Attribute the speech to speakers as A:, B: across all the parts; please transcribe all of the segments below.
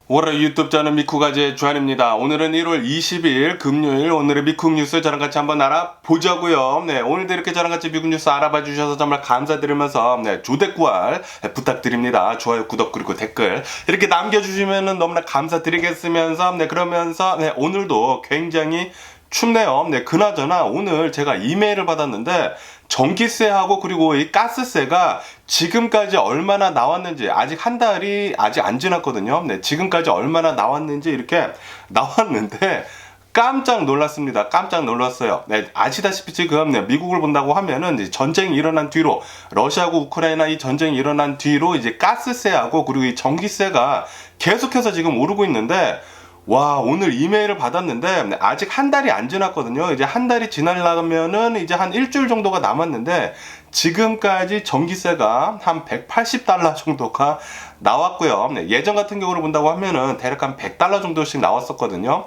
A: 월요일 유튜브 저는 미쿠가지의 주한입니다. 오늘은 1월 20일 금요일 오늘의 미국 뉴스 저랑 같이 한번 알아보자고요. 네, 오늘도 이렇게 저랑 같이 미국 뉴스 알아봐 주셔서 정말 감사드리면서 조댓구알 부탁드립니다. 좋아요, 구독 그리고 댓글 이렇게 남겨주시면 너무나 감사드리겠으면서 그러면서 오늘도 굉장히 춥네요. 그나저나 오늘 제가 이메일을 받았는데 전기세하고 그리고 이 가스세가 지금까지 얼마나 나왔는지 아직 한 달이 아직 안 지났거든요. 지금까지 얼마나 나왔는지 이렇게 나왔는데 깜짝 놀랐습니다. 깜짝 놀랐어요. 아시다시피 지금 미국을 본다고 하면은 이제 전쟁이 일어난 뒤로 러시아하고 우크라이나 이 전쟁이 일어난 뒤로 이제 가스세하고 그리고 이 전기세가 계속해서 지금 오르고 있는데 와, 오늘 이메일을 받았는데 아직 한 달이 안 지났거든요. 이제 한 달이 지나려면은 이제 한 일주일 정도가 남았는데 지금까지 전기세가 한 180달러 정도가 나왔고요. 예전 같은 경우를 본다고 하면은 대략 한 100달러 정도씩 나왔었거든요.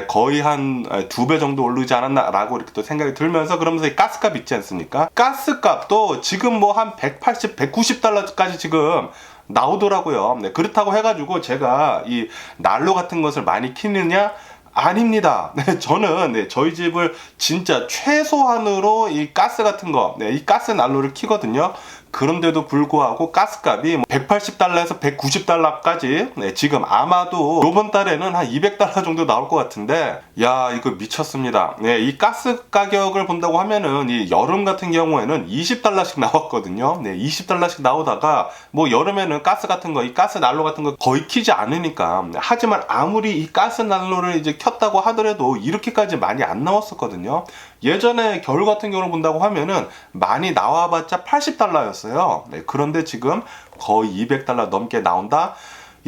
A: 거의 한 2배 정도 오르지 않았나라고 이렇게 또 생각이 들면서 그러면서 이 가스값 있지 않습니까? 가스값도 지금 뭐 한 180, 190달러까지 지금 나오더라고요. 그렇다고 해가지고 제가 이 난로 같은 것을 많이 키느냐? 아닙니다. 저는 저희 집을 진짜 최소한으로 이 가스 같은 거, 이 가스 난로를 키거든요. 그런데도 불구하고 가스값이 180달러에서 190달러까지 지금 아마도 이번 달에는 한 200달러 정도 나올 것 같은데 야, 이거 미쳤습니다. 이 가스 가격을 본다고 하면은 이 여름 같은 경우에는 20달러씩 나왔거든요. 20달러씩 나오다가 뭐 여름에는 가스 같은 거, 이 가스 난로 같은 거 거의 키지 않으니까 하지만 아무리 이 가스 난로를 이제 켰다고 하더라도 이렇게까지 많이 안 나왔었거든요. 예전에 겨울 같은 경우를 본다고 하면은 많이 나와봤자 80달러였어요. 그런데 지금 거의 200달러 넘게 나온다?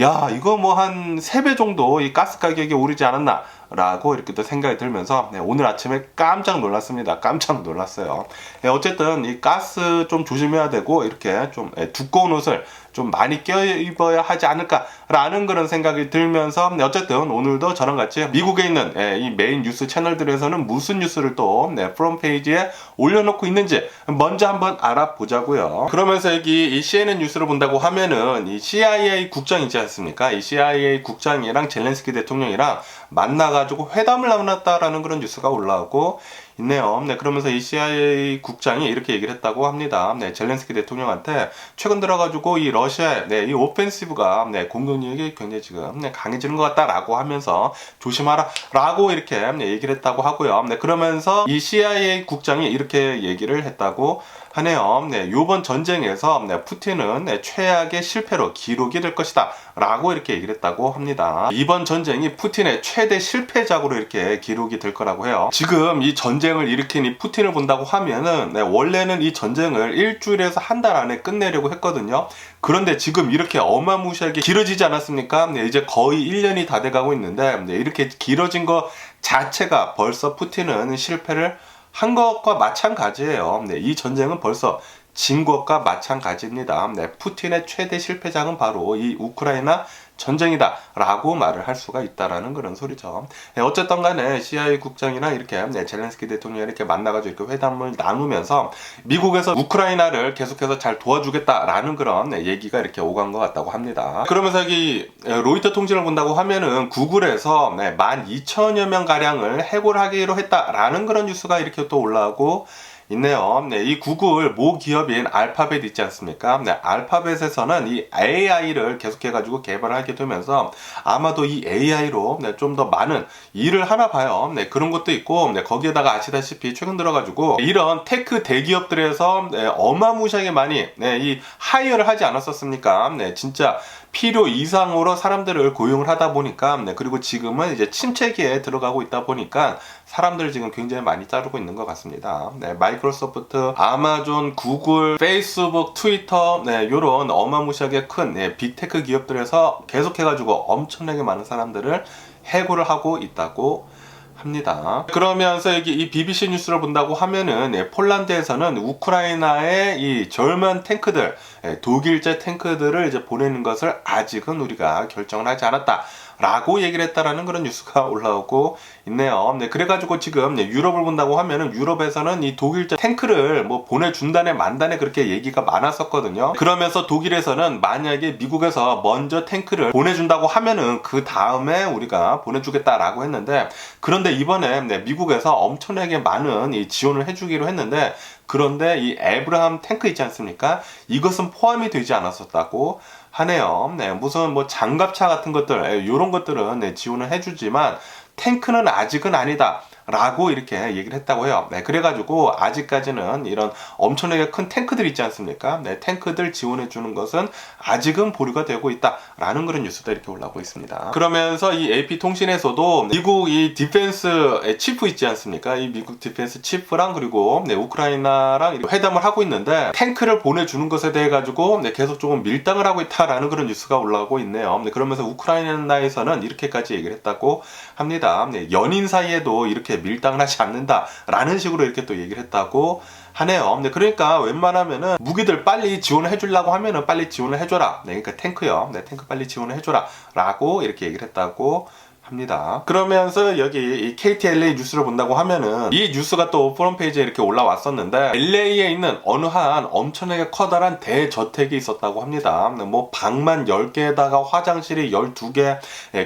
A: 야, 이거 뭐 한 3배 정도 이 가스 가격이 오르지 않았나 라고 이렇게 또 생각이 들면서 오늘 아침에 깜짝 놀랐습니다. 깜짝 놀랐어요. 어쨌든 이 가스 좀 조심해야 되고 이렇게 좀 두꺼운 옷을 좀 많이 껴입어야 하지 않을까라는 그런 생각이 들면서 어쨌든 오늘도 저랑 같이 미국에 있는 이 메인 뉴스 채널들에서는 무슨 뉴스를 또 프롬 페이지에 올려놓고 있는지 먼저 한번 알아보자고요. 그러면서 여기 이 CNN 뉴스를 본다고 하면은 이 CIA 국장 있지 않습니까? 이 CIA 국장이랑 젤렌스키 대통령이랑 만나가지고 회담을 나눴다라는 그런 뉴스가 올라오고 있네요. 그러면서 이 CIA 국장이 이렇게 얘기를 했다고 합니다. 젤렌스키 대통령한테 최근 들어가지고 이 러시아의 이 오펜시브가 공격력이 굉장히 지금 강해지는 것 같다라고 하면서 조심하라 라고 이렇게 얘기를 했다고 하고요. 그러면서 이 CIA 국장이 이렇게 얘기를 했다고 하네요. 이번 전쟁에서 푸틴은 최악의 실패로 기록이 될 것이다 라고 이렇게 얘기를 했다고 합니다. 이번 전쟁이 푸틴의 최대 실패작으로 이렇게 기록이 될 거라고 해요. 지금 이 전쟁을 일으킨 이 푸틴을 본다고 하면은 원래는 이 전쟁을 일주일에서 한 달 안에 끝내려고 했거든요. 그런데 지금 이렇게 어마무시하게 길어지지 않았습니까? 이제 거의 1년이 다 돼가고 있는데 이렇게 길어진 것 자체가 벌써 푸틴은 실패를 한 것과 마찬가지예요. 이 전쟁은 벌써 진 것과 마찬가지입니다. 푸틴의 최대 실패작은 바로 이 우크라이나 전쟁이다 라고 말을 할 수가 있다라는 그런 소리죠. 어쨌든 간에 CIA 국장이랑 이렇게 젤렌스키 대통령이 이렇게 만나가지고 이렇게 회담을 나누면서 미국에서 우크라이나를 계속해서 잘 도와주겠다라는 그런 얘기가 이렇게 오간 것 같다고 합니다. 그러면서 여기 로이터 통신을 본다고 하면은 구글에서 12,000여 명 가량을 해고하기로 했다라는 그런 뉴스가 이렇게 또 올라오고 있네요. 이 구글 모 기업인 알파벳 있지 않습니까? 알파벳에서는 이 AI를 계속해가지고 개발을 하게 되면서 아마도 이 AI로 좀 더 많은 일을 하나 봐요. 그런 것도 있고 거기에다가 아시다시피 최근 들어가지고 이런 테크 대기업들에서 어마무시하게 많이 이 하이어를 하지 않았었습니까? 진짜 필요 이상으로 사람들을 고용을 하다 보니까 그리고 지금은 이제 침체기에 들어가고 있다 보니까 사람들을 지금 굉장히 많이 자르고 있는 것 같습니다. 마이크로소프트, 아마존, 구글, 페이스북, 트위터 요런 어마무시하게 큰 빅테크 기업들에서 계속해가지고 엄청나게 많은 사람들을 해고를 하고 있다고 합니다. 그러면서 여기 이 BBC 뉴스를 본다고 하면은 폴란드에서는 우크라이나의 이 젊은 탱크들, 독일제 탱크들을 이제 보내는 것을 아직은 우리가 결정을 하지 않았다 라고 얘기를 했다라는 그런 뉴스가 올라오고 있네요. 네, 그래가지고 지금 유럽을 본다고 하면은 유럽에서는 이 독일제 탱크를 뭐 보내준다네 만다네 그렇게 얘기가 많았었거든요. 그러면서 독일에서는 만약에 미국에서 먼저 탱크를 보내준다고 하면은 그 다음에 우리가 보내주겠다라고 했는데, 그런데 이번에 미국에서 엄청나게 많은 이 지원을 해주기로 했는데, 그런데 이 에브라함 탱크 있지 않습니까? 이것은 포함이 되지 않았었다고 하네요. 네, 무슨 뭐 장갑차 같은 것들, 이런 것들은 지원을 해주지만 탱크는 아직은 아니다 라고 이렇게 얘기를 했다고 해요. 네, 그래가지고 아직까지는 이런 엄청나게 큰 탱크들 있지 않습니까? 네, 탱크들 지원해 주는 것은 아직은 보류가 되고 있다 라는 그런 뉴스도 이렇게 올라오고 있습니다. 그러면서 이 AP통신에서도 미국 이 디펜스 치프 있지 않습니까? 이 미국 디펜스 치프랑 그리고 우크라이나랑 회담을 하고 있는데, 탱크를 보내주는 것에 대해 가지고 계속 조금 밀당을 하고 있다라는 그런 뉴스가 올라오고 있네요. 네, 그러면서 우크라이나에서는 이렇게까지 얘기를 했다고 합니다. 네, 연인 사이에도 이렇게 밀당을 하지 않는다라는 식으로 이렇게 또 얘기를 했다고 하네요. 네, 그러니까 웬만하면은 무기들 빨리 지원을 해주려고 하면은 빨리 지원을 해줘라. 네, 그러니까 탱크요. 네, 탱크 빨리 지원을 해줘라. 라고 이렇게 얘기를 했다고 합니다. 그러면서 여기 이 KTLA 뉴스를 본다고 하면은 이 뉴스가 또 프론페이지에 이렇게 올라왔었는데, LA에 있는 어느 한 엄청나게 커다란 대저택이 있었다고 합니다. 뭐 방만 10개에다가 화장실이 12개,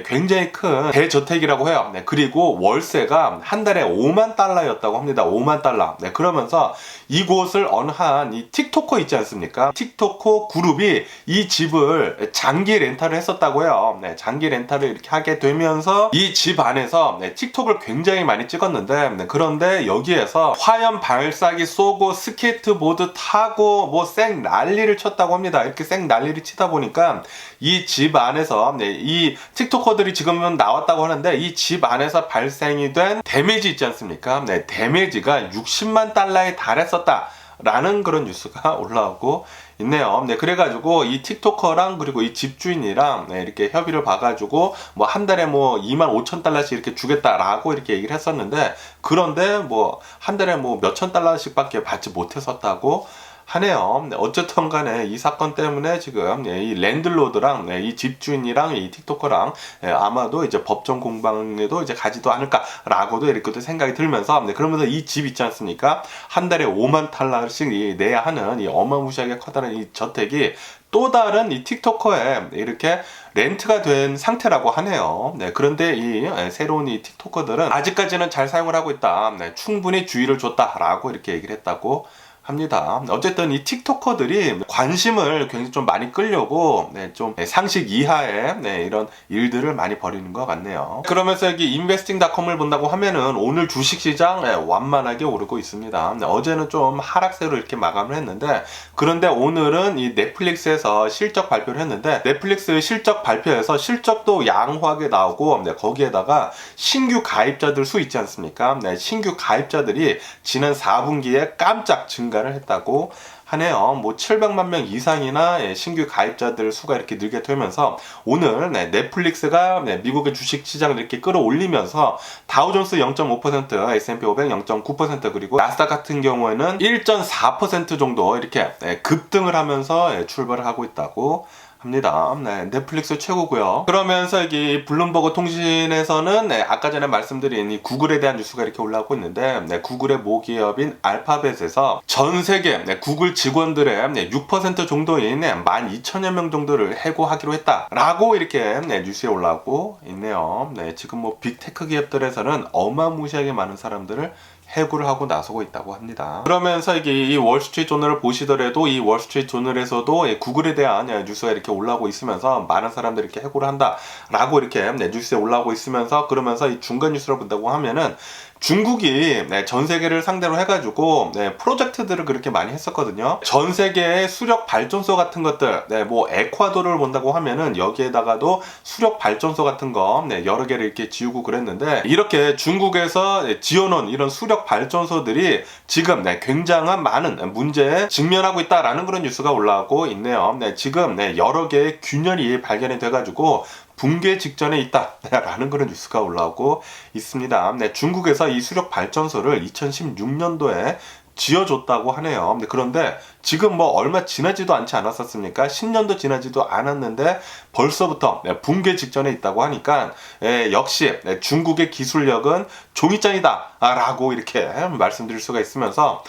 A: 굉장히 큰 대저택이라고 해요. 그리고 월세가 한 달에 5만 달러였다고 합니다. 5만 달러. 그러면서 이곳을 어느 한 이 틱토커 있지 않습니까? 틱토커 그룹이 이 집을 장기 렌탈을 했었다고 해요. 장기 렌탈을 이렇게 하게 되면서 이 집 안에서 틱톡을 굉장히 많이 찍었는데, 그런데 여기에서 화염 발사기 쏘고 스케이트보드 타고 뭐 쌩 난리를 쳤다고 합니다. 이렇게 쌩 난리를 치다 보니까 이 집 안에서 이 틱토커들이 지금은 나왔다고 하는데, 이 집 안에서 발생이 된 데미지 있지 않습니까? 데미지가 60만 달러에 달했었다 라는 그런 뉴스가 올라오고 있네요. 그래가지고 이 틱토커랑 그리고 이 집주인이랑 이렇게 협의를 봐가지고 뭐 한 달에 뭐 2만 5천 달러씩 이렇게 주겠다라고 이렇게 얘기를 했었는데, 그런데 뭐 한 달에 뭐 몇천 달러씩밖에 받지 못했었다고 하네요. 어쨌든 간에 이 사건 때문에 지금 이 랜드로드랑 이 집주인이랑 이 틱토커랑 아마도 이제 법정 공방에도 이제 가지도 않을까라고도 이렇게 생각이 들면서, 그러면서 이 집 있지 않습니까? 한 달에 5만 달러씩 내야 하는 이 어마무시하게 커다란 이 저택이 또 다른 이 틱토커에 이렇게 렌트가 된 상태라고 하네요. 그런데 이 새로운 이 틱토커들은 아직까지는 잘 사용을 하고 있다. 충분히 주의를 줬다라고 이렇게 얘기를 했다고 합니다. 어쨌든 이 틱토커들이 관심을 굉장히 좀 많이 끌려고 좀 상식 이하의 이런 일들을 많이 벌이는 것 같네요. 그러면서 여기 investing.com을 본다고 하면은 오늘 주식시장 완만하게 오르고 있습니다. 어제는 좀 하락세로 이렇게 마감을 했는데, 그런데 오늘은 이 넷플릭스에서 실적 발표를 했는데, 넷플릭스 실적 발표에서 실적도 양호하게 나오고, 거기에다가 신규 가입자들 수 있지 않습니까? 신규 가입자들이 지난 4분기에 깜짝 증가를 했다고 하네요. 뭐 700만 명 이상이나 신규 가입자들 수가 이렇게 늘게 되면서 오늘 넷플릭스가 미국의 주식 시장을 이렇게 끌어올리면서 다우존스 0.5%, S&P 500 0.9%, 그리고 나스닥 같은 경우에는 1.4% 정도 이렇게 급등을 하면서 출발을 하고 있다고 합니다. 넷플릭스 최고고요. 그러면서 여기 블룸버그 통신에서는 아까 전에 말씀드린 이 구글에 대한 뉴스가 이렇게 올라오고 있는데, 뉴글의 모기업인 알파벳에서 전 세계 구글 직원들의 6% 정도인 12,000여 명 정도를 해고하기로 했다라고 이렇게 뉴스에 올라오고 있네요. 지금 뭐 빅테크 기업들에서는 어마무시하게 많은 사람들을 해고를 하고 나서고 있다고 합니다. 그러면서 이게 이 월스트리트 조널을 보시더라도 이 월스트리트 조널에서도 구글에 대한 뉴스가 이렇게 올라오고 있으면서 많은 사람들이 이렇게 해고를 한다라고 이렇게 뉴스에 올라오고 있으면서, 그러면서 이 중간 뉴스를 본다고 하면은 중국이 전 세계를 상대로 해가지고 프로젝트들을 그렇게 많이 했었거든요. 전 세계의 수력 발전소 같은 것들, 뭐 에콰도르를 본다고 하면은 여기에다가도 수력 발전소 같은 거 여러 개를 이렇게 지우고 그랬는데, 이렇게 중국에서 지어놓은 이런 수력 발전소들이 지금 굉장한 많은 문제에 직면하고 있다라는 그런 뉴스가 올라오고 있네요. 지금 여러 개의 균열이 발견이 돼가지고 붕괴 직전에 있다라는 그런 뉴스가 올라오고 있습니다. 중국에서 이 수력 발전소를 2016년도에 지어줬다고 하네요. 그런데 지금 뭐 얼마 지나지도 않지 않았었습니까? 10년도 지나지도 않았는데 벌써부터 붕괴 직전에 있다고 하니까 역시 중국의 기술력은 종이장이다 라고 이렇게 말씀드릴 수가 있으면서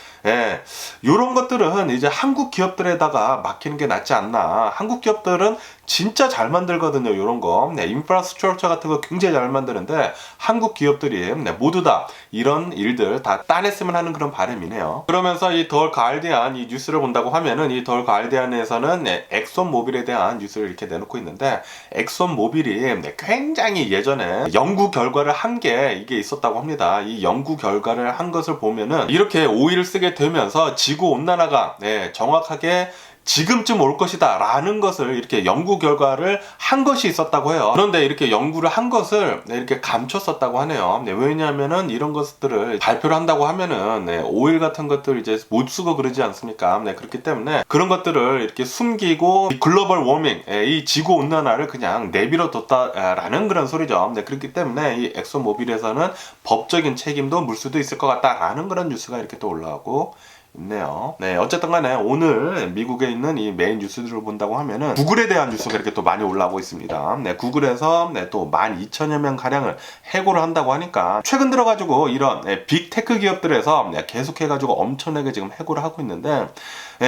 A: 이런 것들은 이제 한국 기업들에다가 맡기는 게 낫지 않나. 한국 기업들은 진짜 잘 만들거든요. 이런 거 인프라스트럭처 같은 거 굉장히 잘 만드는데 한국 기업들이 모두 다 이런 일들 다 따냈으면 하는 그런 바람이네요. 그러면서 이 더 가디언 이 뉴스를 본다고 하면은 이 더 가디언에서는 엑손 모빌에 대한 뉴스를 이렇게 내놓고 있는데, 엑손 모빌이 굉장히 예전에 연구 결과를 한 게 이게 있었다고 합니다. 이 연구 결과를 한 것을 보면은 이렇게 오일을 쓰게 되면서 지구 온난화가 정확하게 지금쯤 올 것이다 라는 것을 이렇게 연구 결과를 한 것이 있었다고 해요. 그런데 이렇게 연구를 한 것을 이렇게 감췄었다고 하네요. 왜냐하면은 이런 것들을 발표를 한다고 하면은 오일 같은 것들 이제 못 쓰고 그러지 않습니까? 그렇기 때문에 그런 것들을 이렇게 숨기고 이 글로벌 워밍, 이 지구 온난화를 그냥 내버려 뒀다라는 그런 소리죠. 그렇기 때문에 이 엑소 모빌에서는 법적인 책임도 물 수도 있을 것 같다라는 그런 뉴스가 이렇게 또 올라오고 있네요. 어쨌든 간에 오늘 미국에 있는 이 메인 뉴스들을 본다고 하면은 구글에 대한 뉴스가 이렇게 또 많이 올라오고 있습니다. 구글에서 또 12,000여 명 가량을 해고를 한다고 하니까 최근 들어가지고 이런 빅테크 기업들에서 계속해가지고 엄청나게 지금 해고를 하고 있는데,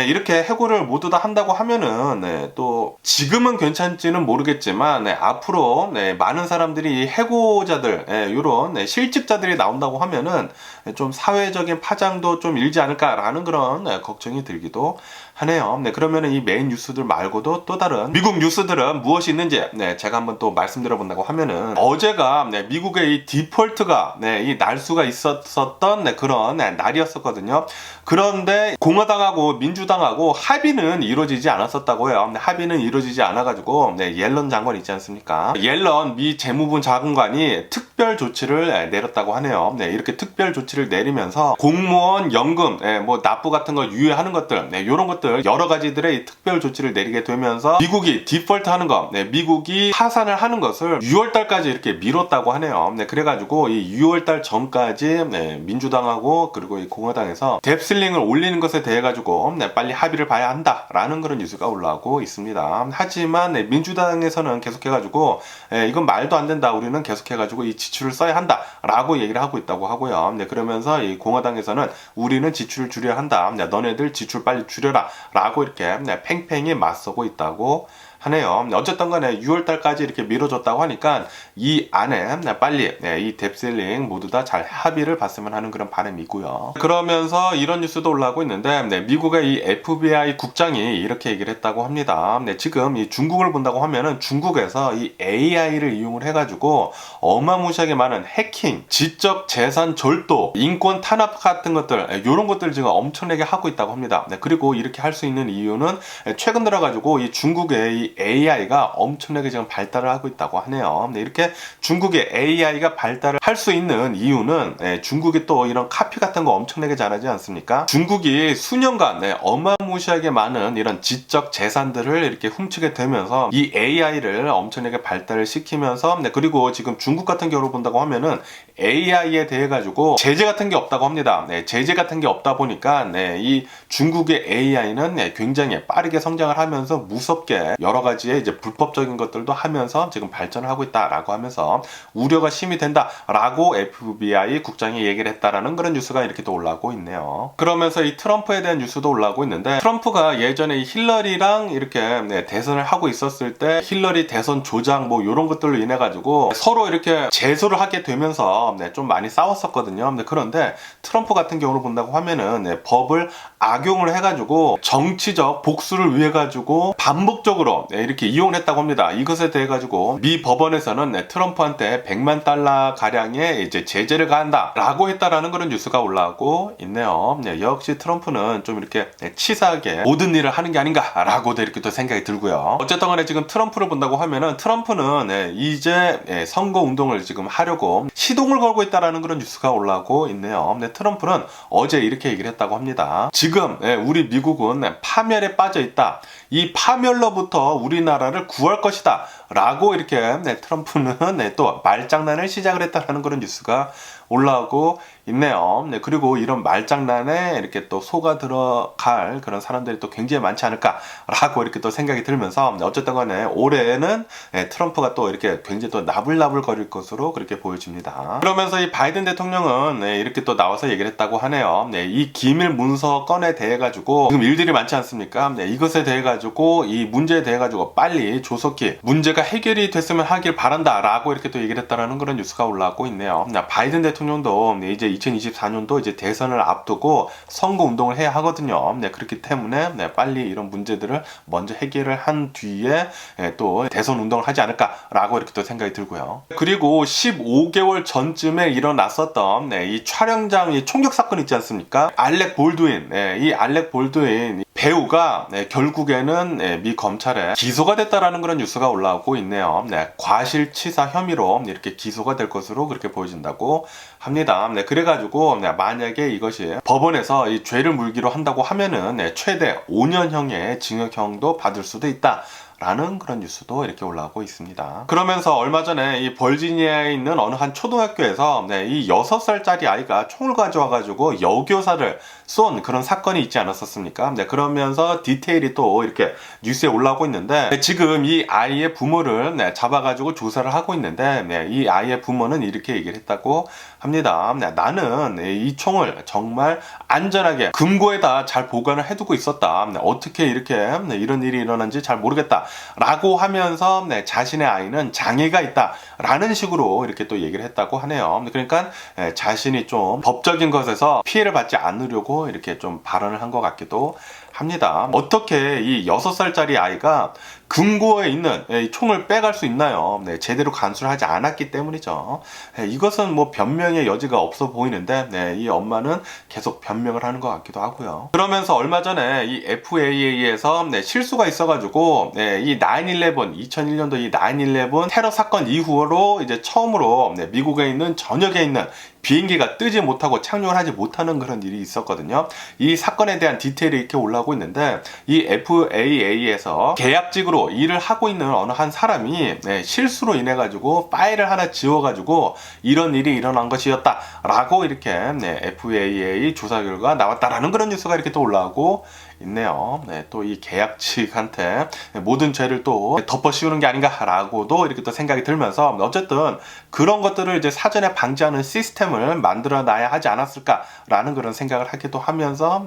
A: 이렇게 해고를 모두 다 한다고 하면은 또 지금은 괜찮지는 모르겠지만 앞으로 많은 사람들이 해고자들, 이런 실직자들이 나온다고 하면은 좀 사회적인 파장도 좀 일지 않을까라는 그런 걱정이 들기도 하네요. 그러면은 이 메인 뉴스들 말고도 또 다른 미국 뉴스들은 무엇이 있는지 제가 한번 또 말씀드려 본다고 하면은, 어제가 미국의 이 디폴트가 이 날수가 있었던 그런 날이었었거든요. 그런데 공화당하고 민주당하고 합의는 이루어지지 않았었다고 해요. 합의는 이루어지지 않아가지고 옐런 장관 있지 않습니까? 옐런 미 재무부 장관이 특별 조치를 내렸다고 하네요. 이렇게 특별 조치를 내리면서 공무원 연금, 뭐 납부 같은 걸 유예하는 것들, 이런 것들 여러 가지들의 특별 조치를 내리게 되면서 미국이 디폴트하는 거, 미국이 파산을 하는 것을 6월달까지 이렇게 미뤘다고 하네요. 그래가지고 이 6월달 전까지 민주당하고 그리고 이 공화당에서 뎁슬링을 올리는 것에 대해 가지고 빨리 합의를 봐야 한다라는 그런 뉴스가 올라오고 있습니다. 하지만 민주당에서는 계속해가지고 이건 말도 안 된다. 우리는 계속해가지고 이 지출을 써야 한다라고 얘기를 하고 있다고 하고요. 그러면서 이 공화당에서는 우리는 지출을 줄여야 한다. 너네들 지출 빨리 줄여라. 라고 이렇게 팽팽히 맞서고 있다고 하네요. 어쨌든 간에 6월달까지 이렇게 미뤄졌다고 하니까 이 안에 빨리 이 뎁슬링 모두 다 잘 합의를 봤으면 하는 그런 바람이고요. 그러면서 이런 뉴스도 올라오고 있는데, 미국의 이 FBI 국장이 이렇게 얘기를 했다고 합니다. 지금 이 중국을 본다고 하면은 중국에서 이 AI를 이용을 해가지고 어마무시하게 많은 해킹, 지적 재산 절도, 인권 탄압 같은 것들, 이런 것들을 지금 엄청나게 하고 있다고 합니다. 그리고 이렇게 할 수 있는 이유는 최근 들어가지고 이 중국의 이 AI가 엄청나게 지금 발달을 하고 있다고 하네요. 이렇게 중국의 AI가 발달을 할 수 있는 이유는 중국이 또 이런 카피 같은 거 엄청나게 잘하지 않습니까? 중국이 수년간 어마무시하게 많은 이런 지적 재산들을 이렇게 훔치게 되면서 이 AI를 엄청나게 발달을 시키면서, 그리고 지금 중국 같은 경우를 본다고 하면은 AI에 대해 가지고 제재 같은 게 없다고 합니다. 제재 같은 게 없다 보니까 이 중국의 AI는 굉장히 빠르게 성장을 하면서 무섭게 여러 가지의 이제 불법적인 것들도 하면서 지금 발전을 하고 있다라고 하면서 우려가 심히 된다라고 FBI 국장이 얘기를 했다라는 그런 뉴스가 이렇게 또 올라오고 있네요. 그러면서 이 트럼프에 대한 뉴스도 올라오고 있는데, 트럼프가 예전에 이 힐러리랑 이렇게 대선을 하고 있었을 때 힐러리 대선 조작 뭐 이런 것들로 인해 가지고 서로 이렇게 제소를 하게 되면서 좀 많이 싸웠었거든요. 그런데 트럼프 같은 경우를 본다고 하면은 법을 악용을 해가지고 정치적 복수를 위해 가지고 반복적으로 이렇게 이용을 했다고 합니다. 이것에 대해 가지고 미 법원에서는 트럼프한테 100만 달러 가량의 이제 제재를 가한다라고 했다라는 그런 뉴스가 올라오고 있네요. 역시 트럼프는 좀 이렇게 치사하게 모든 일을 하는 게 아닌가라고도 이렇게 또 생각이 들고요. 어쨌든 간에 지금 트럼프를 본다고 하면은 트럼프는 이제 선거 운동을 지금 하려고 시동을 걸고 있다라는 그런 뉴스가 올라오고 있네요. 트럼프는 어제 이렇게 얘기를 했다고 합니다. 지금 우리 미국은 파멸에 빠져 있다. 이 파멸로부터 우리나라를 구할 것이다 라고 이렇게 트럼프는 또 말장난을 시작을 했다는 그런 뉴스가 올라오고 있네요. 네, 그리고 이런 말장난에 이렇게 또 속아 들어갈 그런 사람들이 또 굉장히 많지 않을까라고 이렇게 또 생각이 들면서 어쨌든 간에 올해는 트럼프가 또 이렇게 굉장히 또 나불나불 거릴 것으로 그렇게 보여집니다. 그러면서 이 바이든 대통령은 이렇게 또 나와서 얘기를 했다고 하네요. 이 기밀 문서 건에 대해 가지고 지금 일들이 많지 않습니까? 이것에 대해 가지고 이 문제에 대해 가지고 빨리 조속히 문제가 해결이 됐으면 하길 바란다라고 이렇게 또 얘기를 했다라는 그런 뉴스가 올라오고 있네요. 바이든 대통령도 이제 2024년도 이제 대선을 앞두고 선거 운동을 해야 하거든요. 그렇기 때문에 빨리 이런 문제들을 먼저 해결을 한 뒤에 또 대선 운동을 하지 않을까라고 이렇게 또 생각이 들고요. 그리고 15개월 전쯤에 일어났었던 이 촬영장 이 총격 사건 있지 않습니까? 알렉 볼드윈, 이 알렉 볼드윈 배우가 결국에는 미 검찰에 기소가 됐다라는 그런 뉴스가 올라오고 있네요. 과실치사 혐의로 이렇게 기소가 될 것으로 그렇게 보여진다고 합니다. 그래가지고 만약에 이것이 법원에서 이 죄를 물기로 한다고 하면은 최대 5년형의 징역형도 받을 수도 있다. 라는 그런 뉴스도 이렇게 올라오고 있습니다. 그러면서 얼마 전에 이 버지니아에 있는 어느 한 초등학교에서 이 6살짜리 아이가 총을 가져와가지고 여교사를 쏜 그런 사건이 있지 않았었습니까? 그러면서 디테일이 또 이렇게 뉴스에 올라오고 있는데 지금 이 아이의 부모를 잡아가지고 조사를 하고 있는데 이 아이의 부모는 이렇게 얘기를 했다고 합니다. 나는 이 총을 정말 안전하게 금고에다 잘 보관을 해두고 있었다. 어떻게 이렇게 이런 일이 일어난지 잘 모르겠다. 라고 하면서 자신의 아이는 장애가 있다 라는 식으로 이렇게 또 얘기를 했다고 하네요. 그러니까 자신이 좀 법적인 것에서 피해를 받지 않으려고 이렇게 좀 발언을 한 것 같기도 합니다. 어떻게 이 6살짜리 아이가 금고에 있는 총을 빼갈 수 있나요? 제대로 간수를 하지 않았기 때문이죠. 이것은 뭐 변명의 여지가 없어 보이는데 이 엄마는 계속 변명을 하는 것 같기도 하고요. 그러면서 얼마 전에 이 FAA에서 실수가 있어가지고 이 9/11 2001년도 이 9/11 테러 사건 이후로 이제 처음으로 미국에 있는 전역에 있는 비행기가 뜨지 못하고 착륙을 하지 못하는 그런 일이 있었거든요. 이 사건에 대한 디테일이 이렇게 올라오고 있는데 이 FAA에서 계약직으로 일을 하고 있는 어느 한 사람이 실수로 인해 가지고 파일을 하나 지워 가지고 이런 일이 일어난 것이었다 라고 이렇게 FAA 조사 결과 나왔다라는 그런 뉴스가 이렇게 또 올라오고 있네요. 또 이 계약직한테 모든 죄를 또 덮어 씌우는 게 아닌가라고도 이렇게 또 생각이 들면서 어쨌든 그런 것들을 이제 사전에 방지하는 시스템을 만들어 놔야 하지 않았을까라는 그런 생각을 하기도 하면서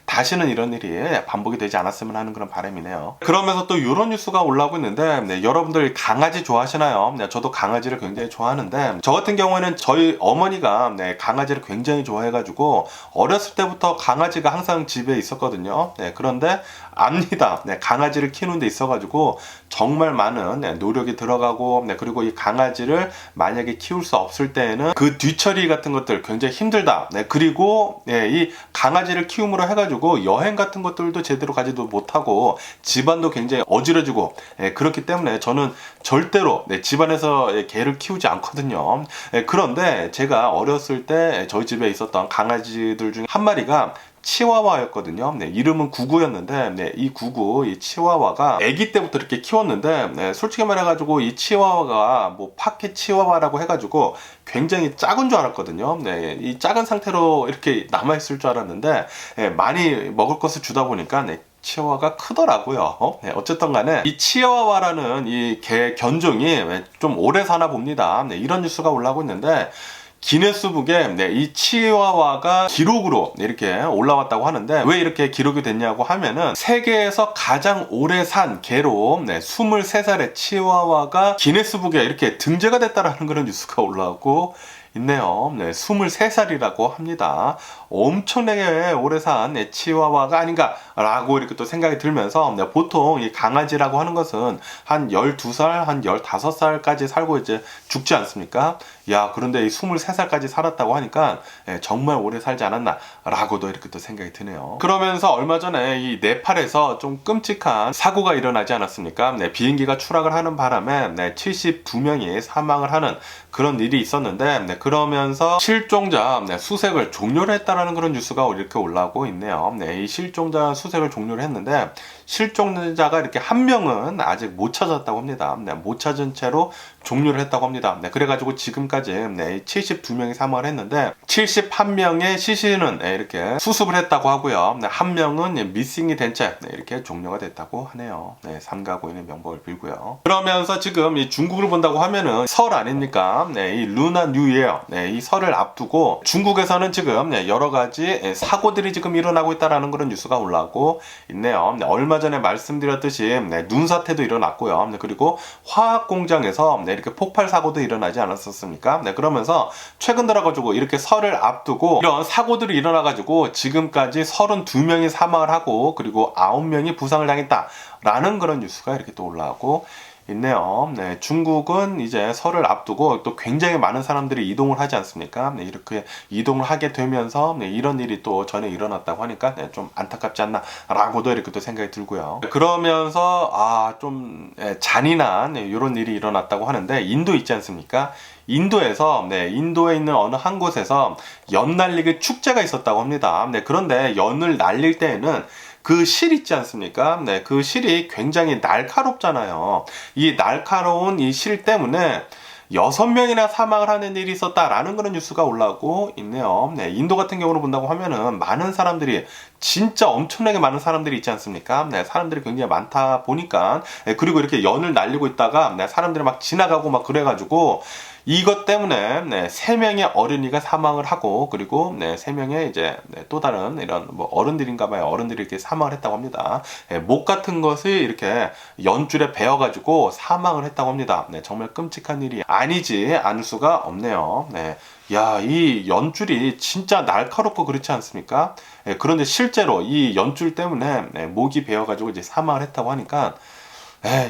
A: 다시는 이런 일이 반복이 되지 않았으면 하는 그런 바람이네요. 그러면서 또 이런 뉴스가 올라오고 있는데 여러분들 강아지 좋아하시나요? 저도 강아지를 굉장히 좋아하는데 저 같은 경우에는 저희 어머니가 강아지를 굉장히 좋아해가지고 어렸을 때부터 강아지가 항상 집에 있었거든요. 그런데 압니다. 강아지를 키우는 데 있어가지고 정말 많은 노력이 들어가고 그리고 이 강아지를 만약에 키울 수 없을 때에는 그 뒤처리 같은 것들 굉장히 힘들다. 그리고 이 강아지를 키움으로 해가지고 여행 같은 것들도 제대로 가지도 못하고 집안도 굉장히 어지러지고 그렇기 때문에 저는 절대로 집안에서 개를 키우지 않거든요. 그런데 제가 어렸을 때 저희 집에 있었던 강아지들 중에 한 마리가 치와와였거든요. 이름은 구구였는데 이 구구, 이 치와와가 아기 때부터 이렇게 키웠는데 솔직히 말해가지고 이 치와와가 뭐 파켓 치와와라고 해가지고 굉장히 작은 줄 알았거든요. 이 작은 상태로 이렇게 남아있을 줄 알았는데 많이 먹을 것을 주다 보니까 치와와가 크더라고요. 어쨌든 간에 이 치와와라는 이 개 견종이 좀 오래 사나 봅니다. 이런 뉴스가 올라오고 있는데 기네스북에 이 치와와가 기록으로 이렇게 올라왔다고 하는데 왜 이렇게 기록이 됐냐고 하면은 세계에서 가장 오래 산 개로 23살의 치와와가 기네스북에 이렇게 등재가 됐다라는 그런 뉴스가 올라오고 있네요. 23살이라고 합니다. 엄청나게 오래 산 치와와가 아닌가라고 이렇게 또 생각이 들면서 보통 이 강아지라고 하는 것은 한 12살, 한 15살까지 살고 이제 죽지 않습니까? 야, 그런데 이 23살까지 살았다고 하니까 정말 오래 살지 않았나라고도 이렇게 또 생각이 드네요. 그러면서 얼마 전에 이 네팔에서 좀 끔찍한 사고가 일어나지 않았습니까? 비행기가 추락을 하는 바람에 72명이 사망을 하는 그런 일이 있었는데 그러면서 실종자 수색을 종료를 했다라는 그런 뉴스가 이렇게 올라오고 있네요. 이 실종자 수색을 종료를 했는데 실종자가 이렇게 한 명은 아직 못 찾았다고 합니다. 네, 못 찾은 채로 종료를 했다고 합니다. 네, 그래가지고 지금까지 72명이 사망을 했는데 71명의 시신은 이렇게 수습을 했다고 하고요. 한 명은 미싱이 된 채 이렇게 종료가 됐다고 하네요. 삼가 고인의 명복을 빌고요. 그러면서 지금 이 중국을 본다고 하면은 설 아닙니까? 이 루나 뉴 이어, 이 설을 앞두고 중국에서는 지금 여러 가지 사고들이 지금 일어나고 있다라는 그런 뉴스가 올라오고 있네요. 얼마 전에 말씀드렸듯이 눈사태도 일어났고요. 그리고 화학 공장에서 이렇게 폭발 사고도 일어나지 않았었습니까? 그러면서 최근 들어가지고 이렇게 설을 앞두고 이런 사고들이 일어나가지고 지금까지 32명이 사망을 하고 그리고 9명이 부상을 당했다라는 그런 뉴스가 이렇게 또 올라오고 있네요. 중국은 이제 설을 앞두고 또 굉장히 많은 사람들이 이동을 하지 않습니까? 이렇게 이동을 하게 되면서 이런 일이 또 전에 일어났다고 하니까 좀 안타깝지 않나 라고도 이렇게 또 생각이 들고요. 그러면서 좀 잔인한 이런 일이 일어났다고 하는데 인도 있지 않습니까? 인도에서 인도에 있는 어느 한 곳에서 연 날리기 축제가 있었다고 합니다. 그런데 연을 날릴 때에는 그 실 있지 않습니까? 그 실이 굉장히 날카롭잖아요. 이 날카로운 이 실 때문에 6명이나 사망을 하는 일이 있었다라는 그런 뉴스가 올라오고 있네요. 인도 같은 경우로 본다고 하면은 많은 사람들이 진짜 엄청나게 많은 사람들이 있지 않습니까? 사람들이 굉장히 많다 보니까 그리고 이렇게 연을 날리고 있다가 사람들이 막 지나가고 막 그래가지고 이것 때문에 3명의 어린이가 사망을 하고 그리고 3명의 이제 또 다른 이런 뭐 어른들인가 봐요. 어른들이 이렇게 사망을 했다고 합니다. 목 같은 것이 이렇게 연줄에 베어가지고 사망을 했다고 합니다. 정말 끔찍한 일이 아니지 않을 수가 없네요. 야, 이 연줄이 진짜 날카롭고 그렇지 않습니까? 그런데 실제로 이 연줄 때문에 목이 베어가지고 이제 사망을 했다고 하니까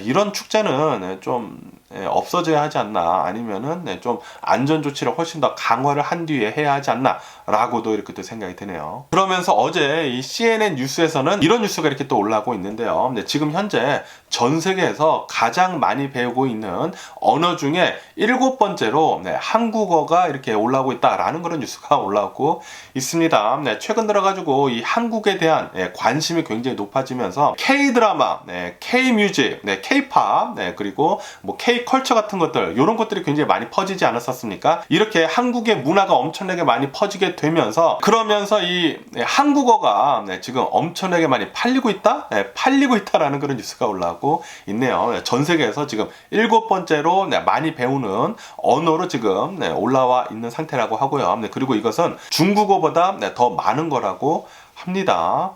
A: 이런 축제는 좀 없어져야 하지 않나 아니면은 좀 안전 조치를 훨씬 더 강화를 한 뒤에 해야 하지 않나 라고도 이렇게 또 생각이 드네요. 그러면서 어제 이 CNN 뉴스에서는 이런 뉴스가 이렇게 또 올라오고 있는데요. 지금 현재 전 세계에서 가장 많이 배우고 있는 언어 중에 7번째로 한국어가 이렇게 올라오고 있다라는 그런 뉴스가 올라오고 있습니다. 최근 들어가지고 이 한국에 대한 관심이 굉장히 높아지면서 K-드라마, K-뮤직, K-팝, 그리고 뭐 K-컬처 같은 것들 이런 것들이 굉장히 많이 퍼지지 않았었습니까? 이렇게 한국의 문화가 엄청나게 많이 퍼지게 되면서 그러면서 이 한국어가 지금 엄청나게 많이 팔리고 있다? 팔리고 있다라는 그런 뉴스가 올라오고 있네요. 전 세계에서 지금 7번째로 많이 배우는 언어로 지금 올라와 있는 상태라고 하고요. 그리고 이것은 중국어보다 더 많은 거라고 합니다.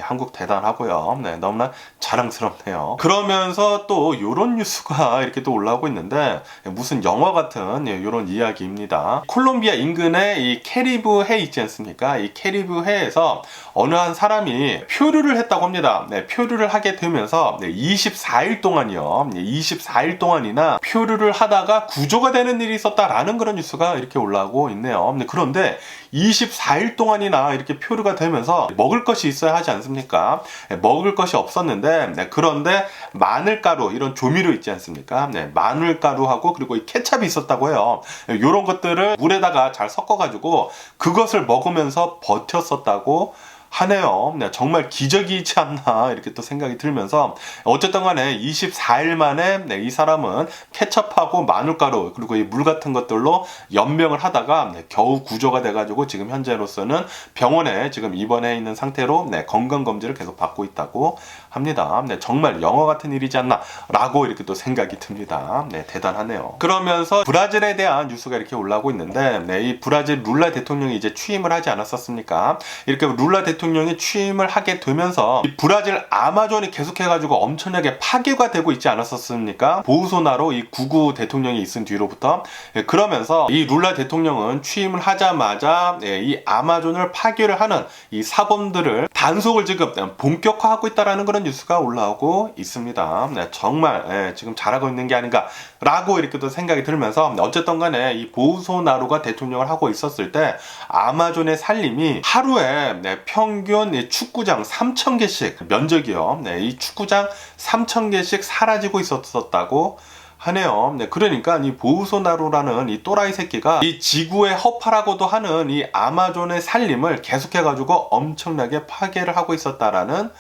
A: 한국 대단하고요. 너무나 자랑스럽네요. 그러면서 또 이런 뉴스가 이렇게 또 올라오고 있는데 무슨 영화 같은 이런 이야기입니다. 콜롬비아 인근에 이 캐리브 해 있지 않습니까? 이 캐리브 해에서 어느 한 사람이 표류를 했다고 합니다. 표류를 하게 되면서 24일 동안이요. 24일 동안이나 표류를 하다가 구조가 되는 일이 있었다라는 그런 뉴스가 이렇게 올라오고 있네요. 그런데 24일 동안이나 이렇게 표류가 되면서 먹을 것이 있어야 하지 않습니까? 먹을 것이 없었는데 그런데 마늘가루 이런 조미료 있지 않습니까? 마늘가루하고 그리고 이 케찹이 있었다고 해요. 이런 것들을 물에다가 잘 섞어가지고 그것을 먹으면서 버텼었다고 하네요. 정말 기적이지 않나 이렇게 또 생각이 들면서 어쨌든 간에 24일 만에 이 사람은 케첩하고 마늘가루 그리고 이 물 같은 것들로 연명을 하다가 겨우 구조가 돼가지고 지금 현재로서는 병원에 지금 입원해 있는 상태로 건강검진을 계속 받고 있다고 합니다. 정말 영화 같은 일이지 않나 라고 이렇게 또 생각이 듭니다. 대단하네요. 그러면서 브라질에 대한 뉴스가 이렇게 올라오고 있는데 이 브라질 룰라 대통령이 이제 취임을 하지 않았었습니까? 이렇게 룰라 대통령이 취임을 하게 되면서 이 브라질 아마존이 계속해가지고 엄청나게 파괴가 되고 있지 않았었습니까? 보우소나로 이 구구 대통령이 있은 뒤로부터 그러면서 이 룰라 대통령은 취임을 하자마자 이 아마존을 파괴를 하는 이 사범들을 단속을 지금 본격화하고 있다라는 그런 뉴스가 올라오고 있습니다. 정말 지금 잘하고 있는 게 아닌가 라고 이렇게 또 생각이 들면서 어쨌든 간에 이 보우소나루가 대통령을 하고 있었을 때 아마존의 산림이 하루에 평균 축구장 3,000개씩 면적이요. 이 축구장 3,000개씩 사라지고 있었다고 하네요. 그러니까 이 보우소나루라는 이 또라이 새끼가 이 지구의 허파라고도 하는 이 아마존의 산림을 계속해가지고 엄청나게 파괴를 하고 있었다라는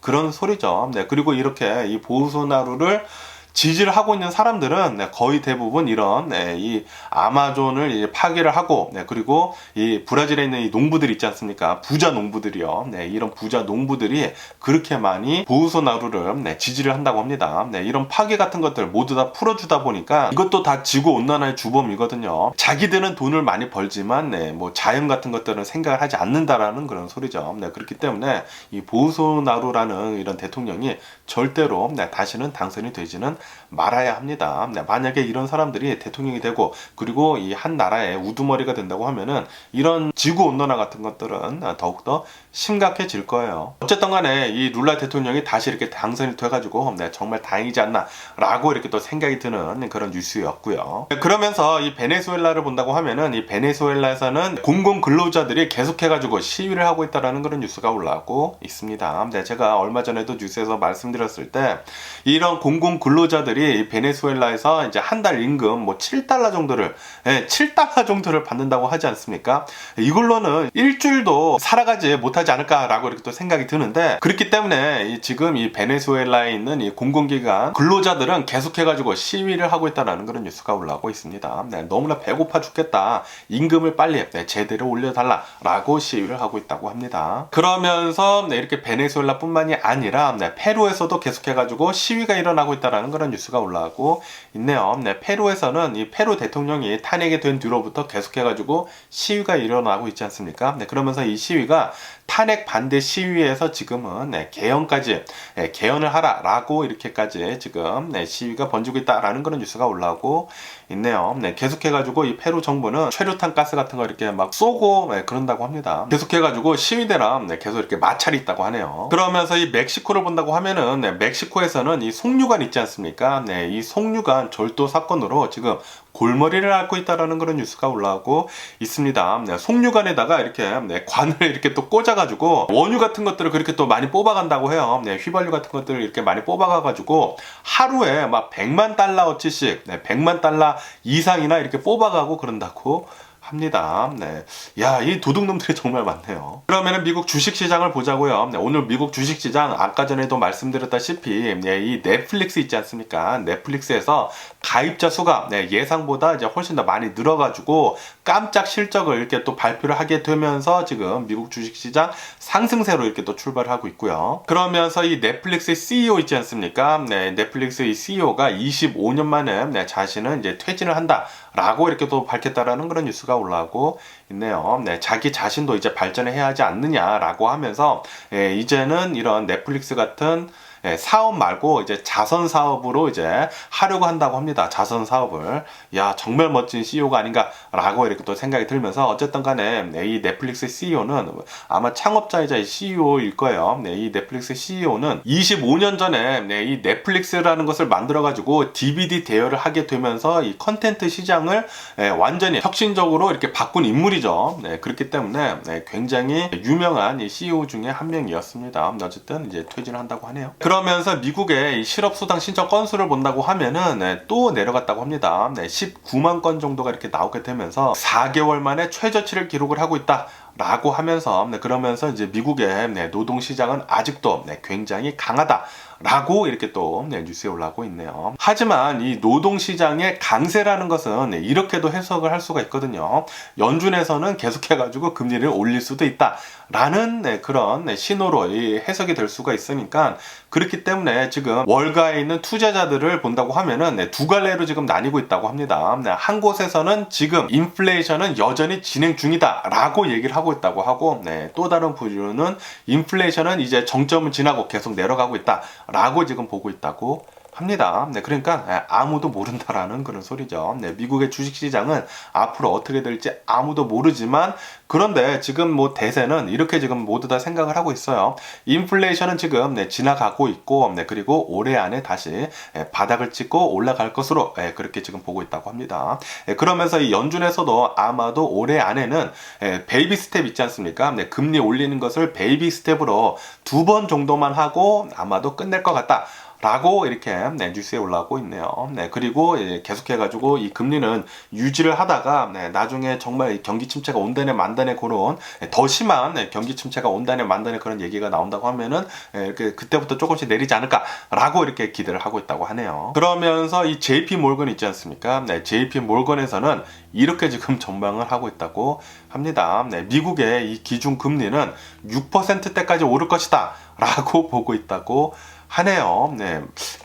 A: 그런 소리죠. 네, 그리고 이렇게 이 보우소나루를 지지를 하고 있는 사람들은 거의 대부분 이런 이 아마존을 이제 파괴를 하고, 그리고 이 브라질에 있는 이 농부들 있지 않습니까? 부자 농부들이요. 이런 부자 농부들이 그렇게 많이 보우소나루를 지지를 한다고 합니다. 이런 파괴 같은 것들 모두 다 풀어주다 보니까 이것도 다 지구 온난화의 주범이거든요. 자기들은 돈을 많이 벌지만 뭐 자연 같은 것들은 생각을 하지 않는다라는 그런 소리죠. 그렇기 때문에 이 보우소나루라는 이런 대통령이 절대로 다시는 당선이 되지는 말아야 합니다. 만약에 이런 사람들이 대통령이 되고, 그리고 이 한 나라의 우두머리가 된다고 하면은 이런 지구 온난화 같은 것들은 더욱더 심각해질 거예요. 어쨌든 간에 이 룰라 대통령이 다시 이렇게 당선이 돼가지고 정말 다행이지 않나 라고 이렇게 또 생각이 드는 그런 뉴스였고요. 그러면서 이 베네수엘라를 본다고 하면은 이 베네수엘라에서는 공공 근로자들이 계속해가지고 시위를 하고 있다라는 그런 뉴스가 올라오고 있습니다. 제가 얼마 전에도 뉴스에서 말씀드렸을 때 이런 공공 근로자들이 베네수엘라에서 이제 한 달 임금 뭐 7달러 정도를 7달러 정도를 받는다고 하지 않습니까? 이걸로는 일주일도 살아가지 못하지 않을까라고 이렇게 또 생각이 드는데, 그렇기 때문에 지금 이 베네수엘라에 있는 이 공공기관 근로자들은 계속해가지고 시위를 하고 있다는 그런 뉴스가 올라오고 있습니다. 너무나 배고파 죽겠다. 임금을 빨리 제대로 올려달라라고 시위를 하고 있다고 합니다. 그러면서 이렇게 베네수엘라뿐만이 아니라 페루에서도 계속해가지고 시위가 일어나고 있다는 그런 뉴스가 올라오고 있네요. 페루에서는 이 페루 대통령이 탄핵이 된 뒤로부터 계속해가지고 시위가 일어나고 있지 않습니까? 그러면서 이 시위가 탄핵 반대 시위에서 지금은 개헌까지 개헌을 하라라고 이렇게까지 지금 시위가 번지고 있다라는 그런 뉴스가 올라오고 있네요. 계속해가지고 이 페루 정부는 최루탄 가스 같은 거 이렇게 막 쏘고 그런다고 합니다. 계속해가지고 시위대랑 계속 이렇게 마찰이 있다고 하네요. 그러면서 이 멕시코를 본다고 하면은 멕시코에서는 이 송유관 있지 않습니까? 이 송유관 절도 사건으로 지금 골머리를 앓고 있다라는 그런 뉴스가 올라오고 있습니다. 송유관에다가 이렇게 관을 이렇게 또 꽂아가지고 원유 같은 것들을 그렇게 또 많이 뽑아간다고 해요. 휘발유 같은 것들을 이렇게 많이 뽑아가가지고 하루에 막 100만 달러어치씩 100만 달러 이상이나 이렇게 뽑아가고 그런다고 합니다. 야, 이 도둑놈들이 정말 많네요. 그러면은 미국 주식시장을 보자고요. 오늘 미국 주식시장 아까 전에도 말씀드렸다시피 이 넷플릭스 있지 않습니까? 넷플릭스에서 가입자 수가 예상보다 이제 훨씬 더 많이 늘어가지고 깜짝 실적을 이렇게 또 발표를 하게 되면서 지금 미국 주식시장 상승세로 이렇게 또 출발을 하고 있고요. 그러면서 이 넷플릭스의 CEO 있지 않습니까? 넷플릭스 이 CEO가 25년 만에 자신은 이제 퇴진을 한다 라고 이렇게 또 밝혔다라는 그런 뉴스가 올라오고 있네요. 자기 자신도 이제 발전해야 하지 않느냐라고 하면서 이제는 이런 넷플릭스 같은 사업 말고 이제 자선 사업으로 이제 하려고 한다고 합니다. 자선 사업을. 야, 정말 멋진 CEO가 아닌가라고 이렇게 또 생각이 들면서, 어쨌든 간에 이 넷플릭스 CEO는 아마 창업자이자 CEO일 거예요. 이 넷플릭스 CEO는 25년 전에 이 넷플릭스라는 것을 만들어 가지고 DVD 대여를 하게 되면서 이 컨텐츠 시장을 완전히 혁신적으로 이렇게 바꾼 인물이죠. 그렇기 때문에 굉장히 유명한 이 CEO 중에 한 명이었습니다. 어쨌든 이제 퇴진을 한다고 하네요. 그러면서 미국의 실업수당 신청 건수를 본다고 하면은 또 내려갔다고 합니다. 19만 건 정도가 이렇게 나오게 되면서 4개월 만에 최저치를 기록을 하고 있다 라고 하면서, 그러면서 이제 미국의 노동시장은 아직도 굉장히 강하다 라고 이렇게 또 뉴스에 올라오고 있네요. 하지만 이 노동시장의 강세라는 것은 이렇게도 해석을 할 수가 있거든요. 연준에서는 계속해가지고 금리를 올릴 수도 있다 라는 그런 신호로 해석이 될 수가 있으니까, 그렇기 때문에 지금 월가에 있는 투자자들을 본다고 하면은 두 갈래로 지금 나뉘고 있다고 합니다. 한 곳에서는 지금 인플레이션은 여전히 진행 중이다 라고 얘기를 하고 있다고 하고, 또 다른 부류는 인플레이션은 이제 정점을 지나고 계속 내려가고 있다 라고 지금 보고 있다고 합니다. 그러니까 아무도 모른다라는 그런 소리죠. 미국의 주식시장은 앞으로 어떻게 될지 아무도 모르지만, 그런데 지금 뭐 대세는 이렇게 지금 모두 다 생각을 하고 있어요. 인플레이션은 지금 지나가고 있고, 그리고 올해 안에 다시 바닥을 찍고 올라갈 것으로 그렇게 지금 보고 있다고 합니다. 그러면서 이 연준에서도 아마도 올해 안에는 베이비 스텝 있지 않습니까? 금리 올리는 것을 베이비 스텝으로 2번 정도만 하고 아마도 끝낼 것 같다 라고 이렇게 뉴스에 올라오고 있네요. 그리고 계속해가지고 이 금리는 유지를 하다가 나중에 정말 경기 침체가 온다네 만다네 그런 더 심한 경기 침체가 온다네 만다네 그런 얘기가 나온다고 하면은 이렇게 그때부터 조금씩 내리지 않을까라고 이렇게 기대를 하고 있다고 하네요. 그러면서 이 JP 몰건 있지 않습니까? JP 몰건에서는 이렇게 지금 전망을 하고 있다고 합니다. 미국의 이 기준 금리는 6%대까지 오를 것이다 라고 보고 있다고 하네요.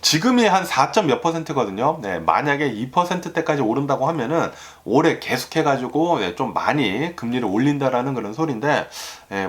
A: 지금이 한 4점 몇 %거든요. 만약에 2%대까지 오른다고 하면은 올해 계속해가지고 좀 많이 금리를 올린다라는 그런 소리인데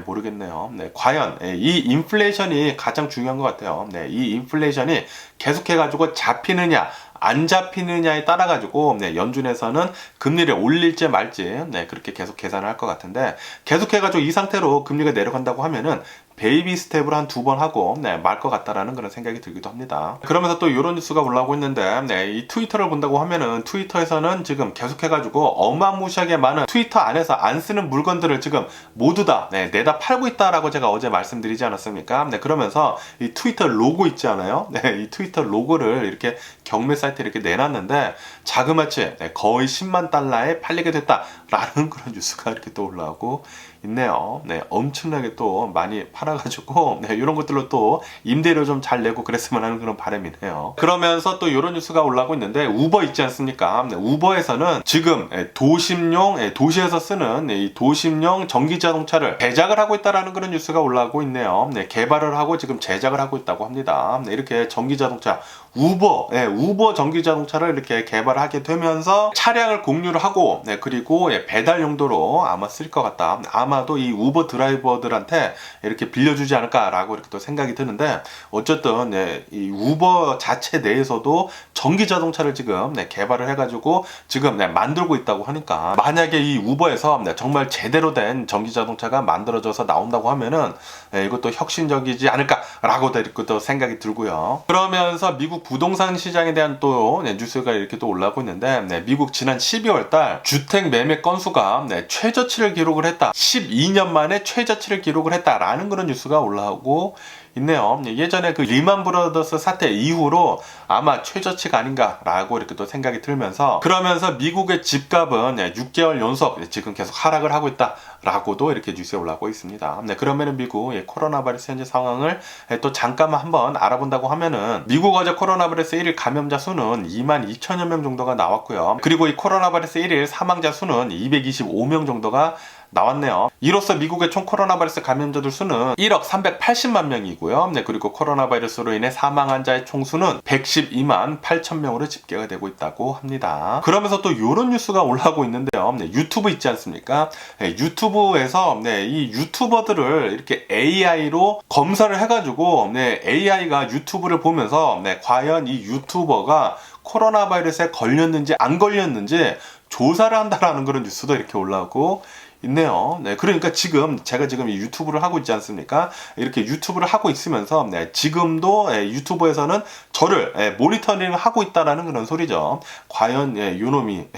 A: 모르겠네요. 과연 이 인플레이션이 가장 중요한 것 같아요. 이 인플레이션이 계속해가지고 잡히느냐 안 잡히느냐에 따라 가지고 연준에서는 금리를 올릴지 말지 그렇게 계속 계산을 할 것 같은데 계속해가지고 이 상태로 금리가 내려간다고 하면은 베이비 스텝으로 한 2번 하고 말 것 같다라는 그런 생각이 들기도 합니다. 그러면서 또 이런 뉴스가 올라오고 있는데 이 트위터를 본다고 하면은 트위터에서는 지금 계속해가지고 어마무시하게 많은 트위터 안에서 안 쓰는 물건들을 지금 모두 다 내다 팔고 있다라고 제가 어제 말씀드리지 않았습니까? 그러면서 이 트위터 로고 있지 않아요? 이 트위터 로고를 이렇게 경매 사이트에 이렇게 내놨는데 자그마치 거의 10만 달러에 팔리게 됐다라는 그런 뉴스가 이렇게 또 올라오고 있네요. 엄청나게 또 많이 팔아가지고 이런 것들로 또 임대료 좀 잘 내고 그랬으면 하는 그런 바람이네요. 그러면서 또 이런 뉴스가 올라오고 있는데 우버 있지 않습니까? 우버에서는 지금 도심용 도시에서 쓰는 이 도심용 전기 자동차를 제작을 하고 있다라는 그런 뉴스가 올라오고 있네요. 개발을 하고 지금 제작을 하고 있다고 합니다. 이렇게 전기 자동차 우버 전기 자동차를 이렇게 개발하게 되면서 차량을 공유를 하고 그리고 배달 용도로 아마 쓸 것 같다. 아마도 이 우버 드라이버들한테 이렇게 빌려주지 않을까라고 이렇게 또 생각이 드는데 어쨌든 이 우버 자체 내에서도 전기 자동차를 지금 개발을 해가지고 지금 만들고 있다고 하니까 만약에 이 우버에서 정말 제대로 된 전기 자동차가 만들어져서 나온다고 하면은 이것도 혁신적이지 않을까라고 이렇게 또 생각이 들고요. 그러면서 미국 부동산 시장에 대한 또 뉴스가 이렇게 또 올라오고 있는데 미국 지난 12월 달 주택 매매 건수가 최저치를 기록을 했다. 12년 만에 최저치를 기록을 했다라는 그런 뉴스가 올라오고 있네요. 예전에 그 리만 브라더스 사태 이후로 아마 최저치가 아닌가라고 이렇게 또 생각이 들면서 그러면서 미국의 집값은 6개월 연속 지금 계속 하락을 하고 있다라고도 이렇게 뉴스에 올라오고 있습니다. 그러면은 미국 코로나 바이러스 현재 상황을 또 잠깐만 한번 알아본다고 하면은 미국 어제 코로나 바이러스 1일 감염자 수는 22,000여 명 정도가 나왔고요. 그리고 이 코로나 바이러스 1일 사망자 수는 225명 정도가 나왔네요. 이로써 미국의 총 코로나 바이러스 감염자들 수는 1억 380만 명이고요. 그리고 코로나 바이러스로 인해 사망한 자의 총수는 112만 8천 명으로 집계가 되고 있다고 합니다. 그러면서 또 이런 뉴스가 올라오고 있는데요. 유튜브 있지 않습니까? 유튜브에서 이 유튜버들을 이렇게 AI로 검사를 해가지고 AI가 유튜브를 보면서 과연 이 유튜버가 코로나 바이러스에 걸렸는지 안 걸렸는지 조사를 한다라는 그런 뉴스도 이렇게 올라오고 있네요. 그러니까 제가 지금 이 유튜브를 하고 있지 않습니까? 이렇게 유튜브를 하고 있으면서 지금도 유튜브에서는 저를 모니터링을 하고 있다라는 그런 소리죠. 과연 요놈이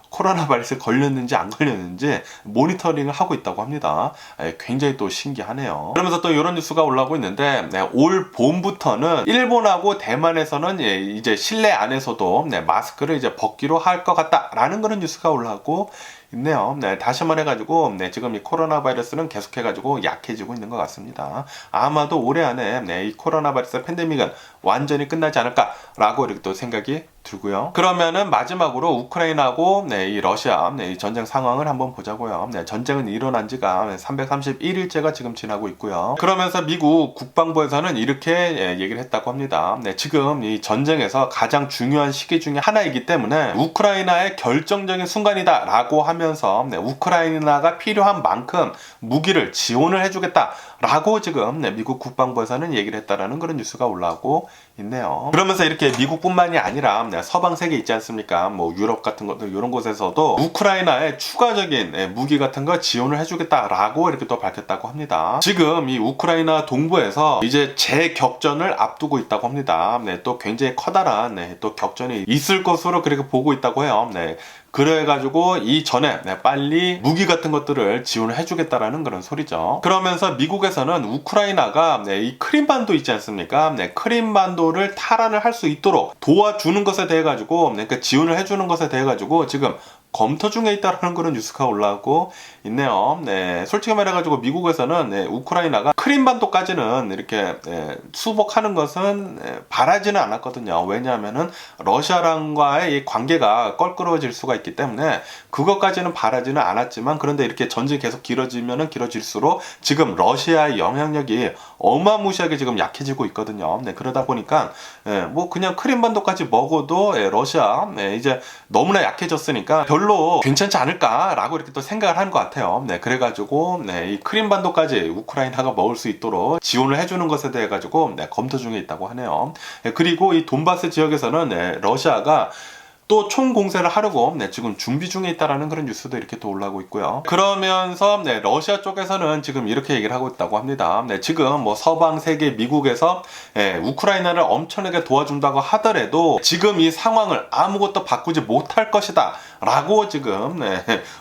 A: 코로나 바이러스에 걸렸는지 안 걸렸는지 모니터링을 하고 있다고 합니다. 굉장히 또 신기하네요. 그러면서 또 이런 뉴스가 올라오고 있는데 올 봄부터는 일본하고 대만에서는 이제 실내 안에서도 마스크를 이제 벗기로 할 것 같다라는 그런 뉴스가 올라오고 있네요. 다시 한번 해가지고 지금 이 코로나 바이러스는 계속해가지고 약해지고 있는 것 같습니다. 아마도 올해 안에 이 코로나 바이러스 팬데믹은 완전히 끝나지 않을까라고 이렇게 또 생각이 들고요. 그러면은 마지막으로 우크라이나하고 이 러시아 이 전쟁 상황을 한번 보자고요. 전쟁은 일어난 지가 331일째가 지금 지나고 있고요. 그러면서 미국 국방부에서는 이렇게 얘기를 했다고 합니다. 지금 이 전쟁에서 가장 중요한 시기 중에 하나이기 때문에 우크라이나의 결정적인 순간이다라고 하면서 우크라이나가 필요한 만큼 무기를 지원을 해주겠다라고 지금 미국 국방부에서는 얘기를 했다라는 그런 뉴스가 올라오고 있네요. 그러면서 이렇게 미국뿐만이 아니라 서방 세계 있지 않습니까? 뭐 유럽 같은 것들 이런 곳에서도 우크라이나에 추가적인 무기 같은 거 지원을 해주겠다라고 이렇게 또 밝혔다고 합니다. 지금 이 우크라이나 동부에서 이제 재격전을 앞두고 있다고 합니다. 또 굉장히 커다란 또 격전이 있을 것으로 그렇게 보고 있다고 해요. 그래가지고 이전에 빨리 무기 같은 것들을 지원을 해주겠다라는 그런 소리죠. 그러면서 미국에서는 우크라이나가 이 크림반도 있지 않습니까? 크림반도를 탈환을 할 수 있도록 도와주는 것에 대해 가지고 그러니까 지원을 해주는 것에 대해 가지고 지금 검토 중에 있다라는 그런 뉴스가 올라오고 있네요. 솔직히 말해가지고 미국에서는 우크라이나가 크림반도까지는 이렇게 수복하는 것은 바라지는 않았거든요. 왜냐하면은 러시아랑과의 이 관계가 껄끄러워질 수가 있기 때문에 그것까지는 바라지는 않았지만, 그런데 이렇게 전쟁이 계속 길어지면은 길어질수록 지금 러시아의 영향력이 어마무시하게 지금 약해지고 있거든요. 그러다 보니까 뭐 그냥 크림반도까지 먹어도 러시아 이제 너무나 약해졌으니까 별로 괜찮지 않을까라고 이렇게 또 생각을 한 것 같아요. 그래가지고 이 크림반도까지 우크라이나가 먹을 수 있도록 지원을 해주는 것에 대해 가지고 검토 중에 있다고 하네요. 그리고 이 돈바스 지역에서는 러시아가 또 총공세를 하려고 지금 준비 중에 있다라는 그런 뉴스도 이렇게 또 올라오고 있고요. 그러면서 러시아 쪽에서는 지금 이렇게 얘기를 하고 있다고 합니다. 지금 뭐 서방 세계 미국에서 우크라이나를 엄청나게 도와준다고 하더라도 지금 이 상황을 아무것도 바꾸지 못할 것이다 라고 지금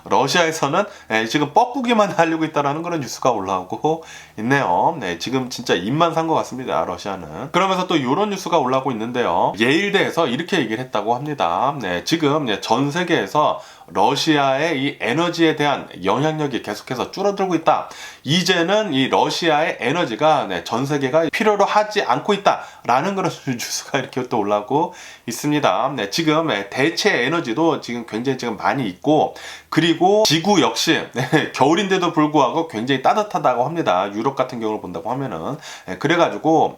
A: 러시아에서는 지금 뻐꾸기만 하려고 있다라는 그런 뉴스가 올라오고 있네요. 지금 진짜 입만 산 것 같습니다, 러시아는. 그러면서 또 이런 뉴스가 올라오고 있는데요. 예일대에서 이렇게 얘기를 했다고 합니다. 지금 전 세계에서 러시아의 이 에너지에 대한 영향력이 계속해서 줄어들고 있다. 이제는 이 러시아의 에너지가 전 세계가 필요로 하지 않고 있다라는 그런 뉴스가 이렇게 또 올라오고 있습니다. 지금 대체 에너지도 지금 굉장히 지금 많이 있고, 그리고 지구 역시 겨울인데도 불구하고 굉장히 따뜻하다고 합니다. 유럽 같은 경우를 본다고 하면은. 그래가지고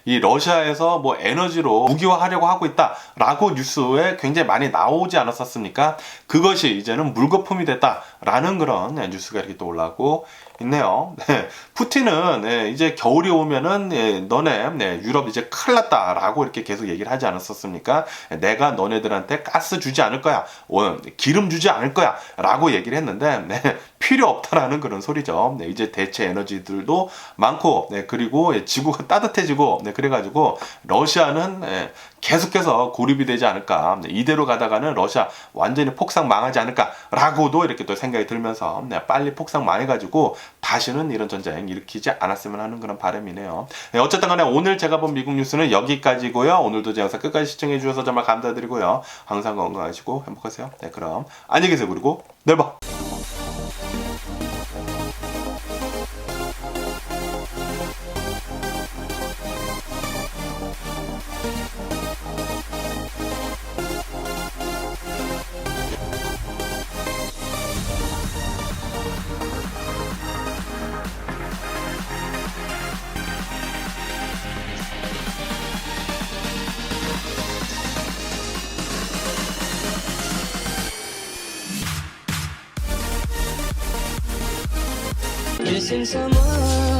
A: 이 러시아에서 뭐 에너지로 무기화하려고 하고 있다라고 뉴스에 굉장히 많이 나오지 않았었습니까? 그것이 이제는 물거품이 됐다라는 그런 뉴스가 이렇게 또 올라오고 있네요. 푸틴은 이제 겨울이 오면은 너네 유럽 이제 큰일 났다라고 이렇게 계속 얘기를 하지 않았었습니까? 내가 너네들한테 가스 주지 않을 거야, 기름 주지 않을 거야 라고 얘기를 했는데 필요 없다라는 그런 소리죠. 이제 대체 에너지들도 많고 그리고 지구가 따뜻해지고 그래가지고 러시아는 계속해서 고립이 되지 않을까, 이대로 가다가는 러시아 완전히 폭삭 망하지 않을까 라고도 이렇게 또 생각이 들면서 빨리 폭삭 망해가지고 다시는 이런 전쟁 일으키지 않았으면 하는 그런 바람이네요. 어쨌든 간에 오늘 제가 본 미국 뉴스는 여기까지고요. 오늘도 제 영상 끝까지 시청해 주셔서 정말 감사드리고요. 항상 건강하시고 행복하세요. 그럼 안녕히 계세요. 그리고 내일 봐.
B: Missing someone